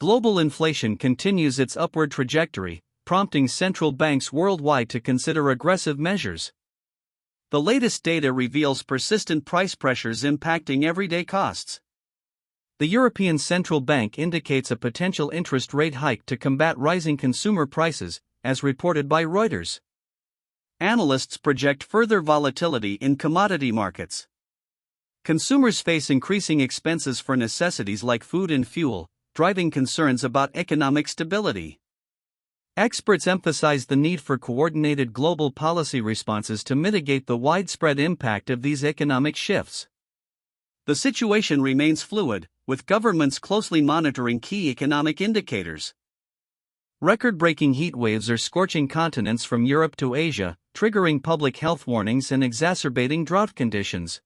Global inflation continues its upward trajectory, prompting central banks worldwide to consider aggressive measures. The latest data reveals persistent price pressures impacting everyday costs. The European Central Bank indicates a potential interest rate hike to combat rising consumer prices, as reported by Reuters. Analysts project further volatility in commodity markets. Consumers face increasing expenses for necessities like food and fuel, driving concerns about economic stability. Experts emphasize the need for coordinated global policy responses to mitigate the widespread impact of these economic shifts. The situation remains fluid, with governments closely monitoring key economic indicators. Record-breaking heat waves are scorching continents from Europe to Asia, triggering public health warnings and exacerbating drought conditions.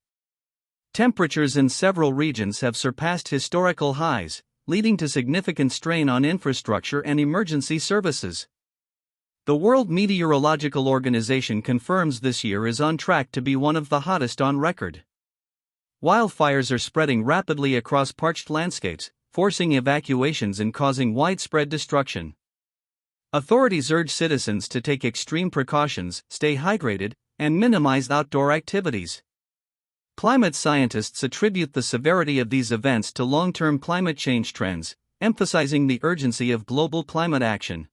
Temperatures in several regions have surpassed historical highs, leading to significant strain on infrastructure and emergency services. The World Meteorological Organization confirms this year is on track to be one of the hottest on record. Wildfires are spreading rapidly across parched landscapes, forcing evacuations and causing widespread destruction. Authorities urge citizens to take extreme precautions, stay hydrated, and minimize outdoor activities. Climate scientists attribute the severity of these events to long-term climate change trends, emphasizing the urgency of global climate action.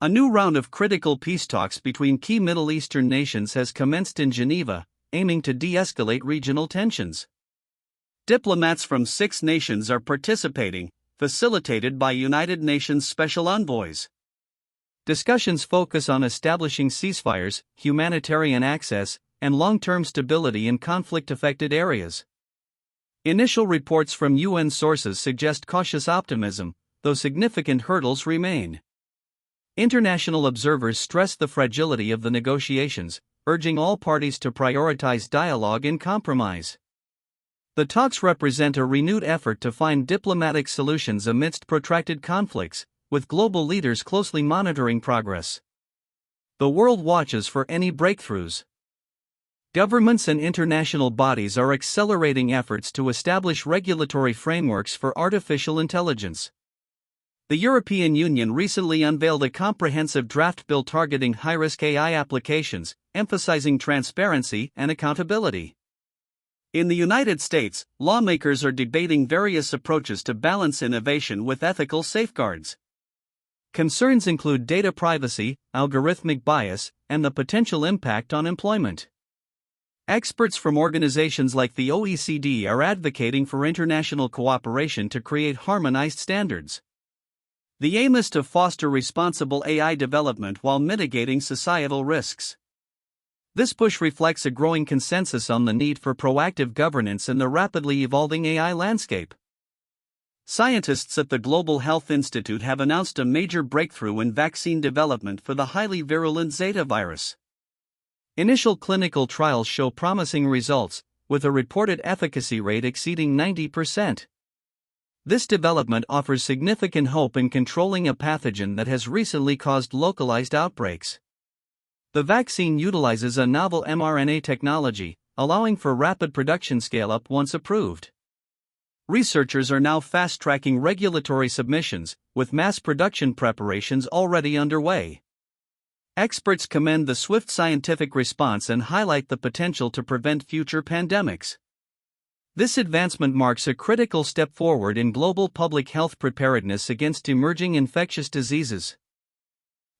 A new round of critical peace talks between key Middle Eastern nations has commenced in Geneva, aiming to de-escalate regional tensions. Diplomats from 6 nations are participating, facilitated by United Nations special envoys. Discussions focus on establishing ceasefires, humanitarian access, and long-term stability in conflict-affected areas. Initial reports from UN sources suggest cautious optimism, though significant hurdles remain. International observers stress the fragility of the negotiations, urging all parties to prioritize dialogue and compromise. The talks represent a renewed effort to find diplomatic solutions amidst protracted conflicts, with global leaders closely monitoring progress. The world watches for any breakthroughs. Governments and international bodies are accelerating efforts to establish regulatory frameworks for artificial intelligence. The European Union recently unveiled a comprehensive draft bill targeting high-risk AI applications, emphasizing transparency and accountability. In the United States, lawmakers are debating various approaches to balance innovation with ethical safeguards. Concerns include data privacy, algorithmic bias, and the potential impact on employment. Experts from organizations like the OECD are advocating for international cooperation to create harmonized standards. The aim is to foster responsible AI development while mitigating societal risks. This push reflects a growing consensus on the need for proactive governance in the rapidly evolving AI landscape. Scientists at the Global Health Institute have announced a major breakthrough in vaccine development for the highly virulent Zeta virus. Initial clinical trials show promising results, with a reported efficacy rate exceeding 90%. This development offers significant hope in controlling a pathogen that has recently caused localized outbreaks. The vaccine utilizes a novel mRNA technology, allowing for rapid production scale-up once approved. Researchers are now fast-tracking regulatory submissions, with mass production preparations already underway. Experts commend the swift scientific response and highlight the potential to prevent future pandemics. This advancement marks a critical step forward in global public health preparedness against emerging infectious diseases.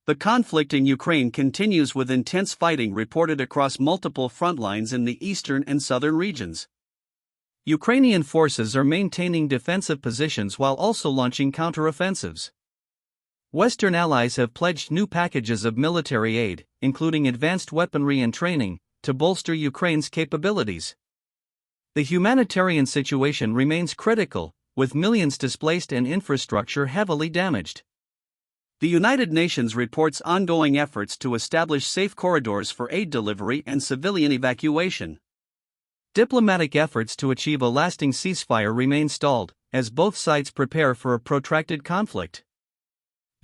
The conflict in Ukraine continues with intense fighting reported across multiple front lines in the eastern and southern regions. Ukrainian forces are maintaining defensive positions while also launching counteroffensives. Western allies have pledged new packages of military aid, including advanced weaponry and training, to bolster Ukraine's capabilities. The humanitarian situation remains critical, with millions displaced and infrastructure heavily damaged. The United Nations reports ongoing efforts to establish safe corridors for aid delivery and civilian evacuation. Diplomatic efforts to achieve a lasting ceasefire remain stalled, as both sides prepare for a protracted conflict.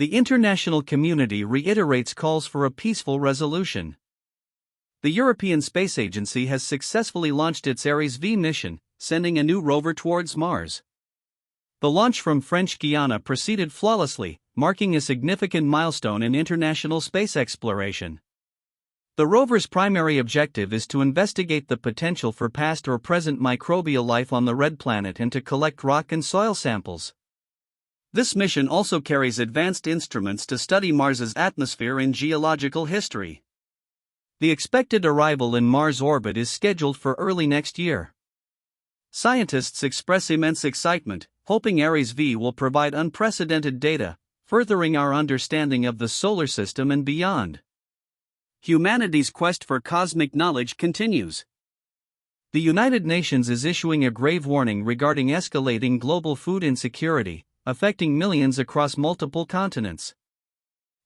The international community reiterates calls for a peaceful resolution. The European Space Agency has successfully launched its Ares V mission, sending a new rover towards Mars. The launch from French Guiana proceeded flawlessly, marking a significant milestone in international space exploration. The rover's primary objective is to investigate the potential for past or present microbial life on the red planet and to collect rock and soil samples. This mission also carries advanced instruments to study Mars's atmosphere and geological history. The expected arrival in Mars orbit is scheduled for early next year. Scientists express immense excitement, hoping Ares V will provide unprecedented data, furthering our understanding of the solar system and beyond. Humanity's quest for cosmic knowledge continues. The United Nations is issuing a grave warning regarding escalating global food insecurity, affecting millions across multiple continents.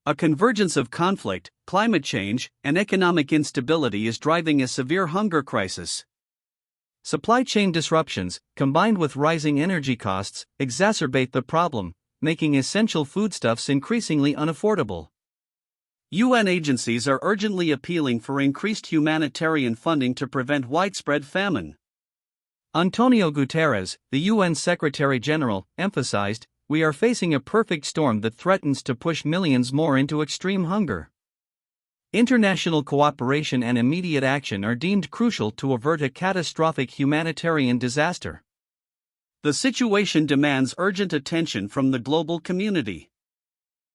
A convergence of conflict, climate change, and economic instability is driving a severe hunger crisis. Supply chain disruptions, combined with rising energy costs, exacerbate the problem, making essential foodstuffs increasingly unaffordable. UN agencies are urgently appealing for increased humanitarian funding to prevent widespread famine. Antonio Guterres, the UN Secretary General, emphasized, "We are facing a perfect storm that threatens to push millions more into extreme hunger." International cooperation and immediate action are deemed crucial to avert a catastrophic humanitarian disaster. The situation demands urgent attention from the global community.